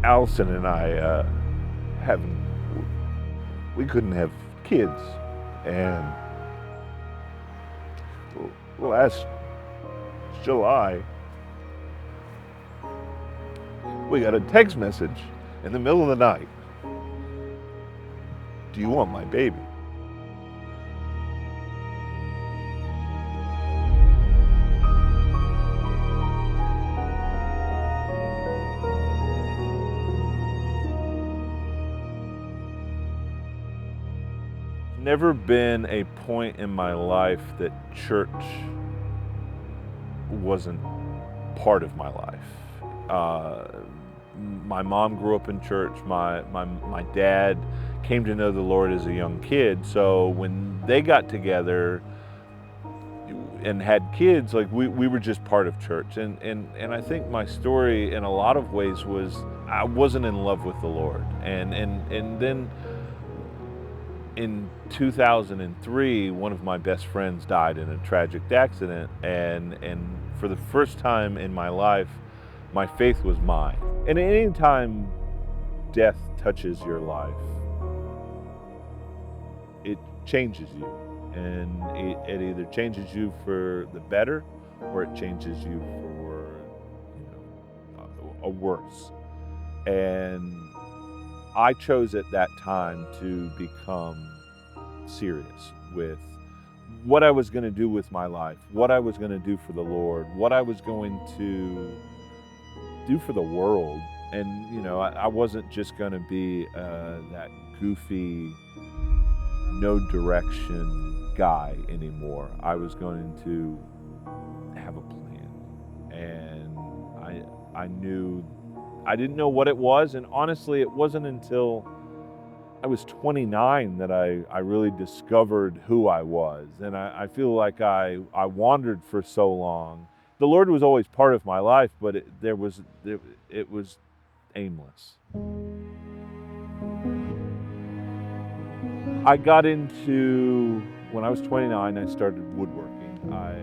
Allison and I haven't, we couldn't have kids. And last July, we got a text message in the middle of the night. Do you want my baby? Never been a point in my life that church wasn't part of my life. My mom grew up in church. My dad came to know the Lord as a young kid. So when they got together and had kids, like we were just part of church. And I think my story in a lot of ways was I wasn't in love with the Lord. And then in 2003, one of my best friends died in a tragic accident, and for the first time in my life, my faith was mine. And any time death touches your life, it changes you, and it either changes you for the better, or it changes you for, a worse. And I chose at that time to become serious with what I was going to do with my life, what I was going to do for the Lord, what I was going to do for the world. And, I wasn't just going to be that goofy, no direction guy anymore. I was going to have a plan. And I knew, I didn't know what it was. And honestly, it wasn't until I was 29 that I really discovered who I was. And I feel like I wandered for so long. The Lord was always part of my life, but it was aimless. I got into, when I was 29, I started woodworking. I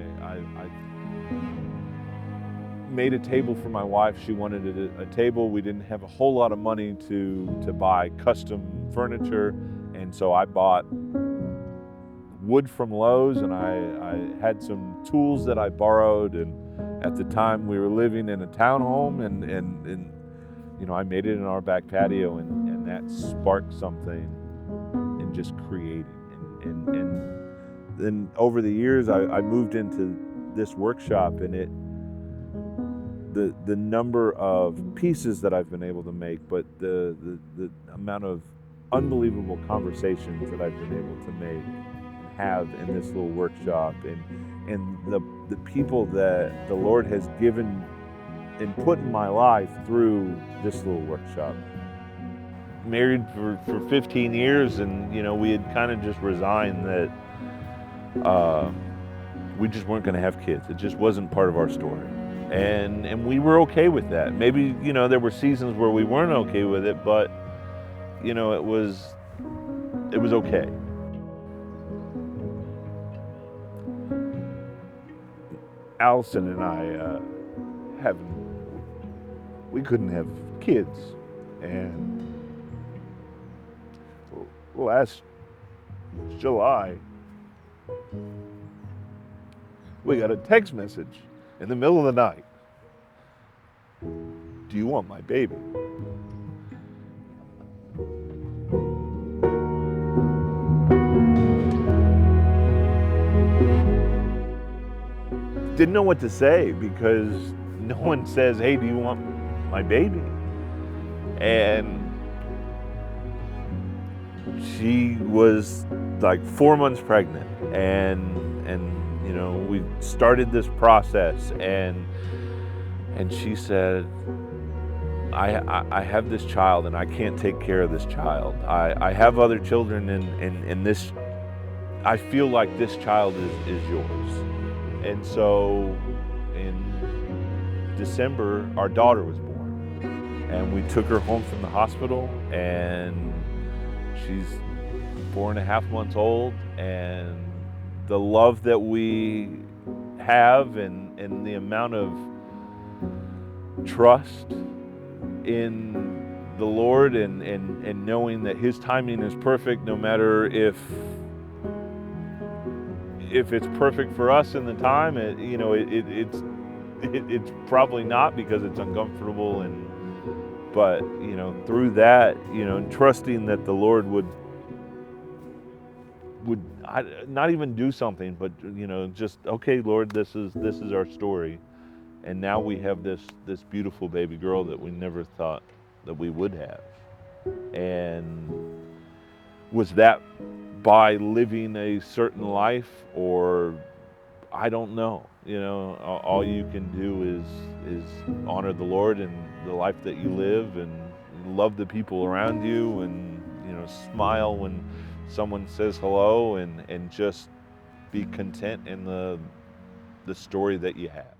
made a table for my wife. She wanted a table. We didn't have a whole lot of money to buy custom furniture, and so I bought wood from Lowe's, and I had some tools that I borrowed. And at the time, we were living in a townhome, and I made it in our back patio, and that sparked something in just creating. And then over the years, I moved into this workshop, and the number of pieces that I've been able to make, but the amount of unbelievable conversations that I've been able to make and have in this little workshop, and the people that the Lord has given and put in my life through this little workshop. Married for 15 years, and we had kind of just resigned that we just weren't going to have kids. It just wasn't part of our story. And we were okay with that. Maybe, there were seasons where we weren't okay with it, but, it was okay. Allison and I we couldn't have kids. And last July, we got a text message in the middle of the night. Do you want my baby? Didn't know what to say, because no one says, hey, do you want my baby? And she was like 4 months pregnant, and we started this process, and she said, I have this child, and I can't take care of this child. I have other children, and this, I feel like this child is yours. And so in December, our daughter was born, and we took her home from the hospital, and she's 4.5 months old. And the love that we have, and the amount of trust in the Lord and knowing that His timing is perfect, no matter if it's perfect for us in the time. It's probably not, because it's uncomfortable, but through that, and trusting that the Lord would not even do something, but just, okay, Lord, this is our story, and now we have this beautiful baby girl that we never thought that we would have. And was that by living a certain life, or I don't know. All you can do is honor the Lord in the life that you live, and love the people around you, and smile when someone says hello, and just be content in the story that you have.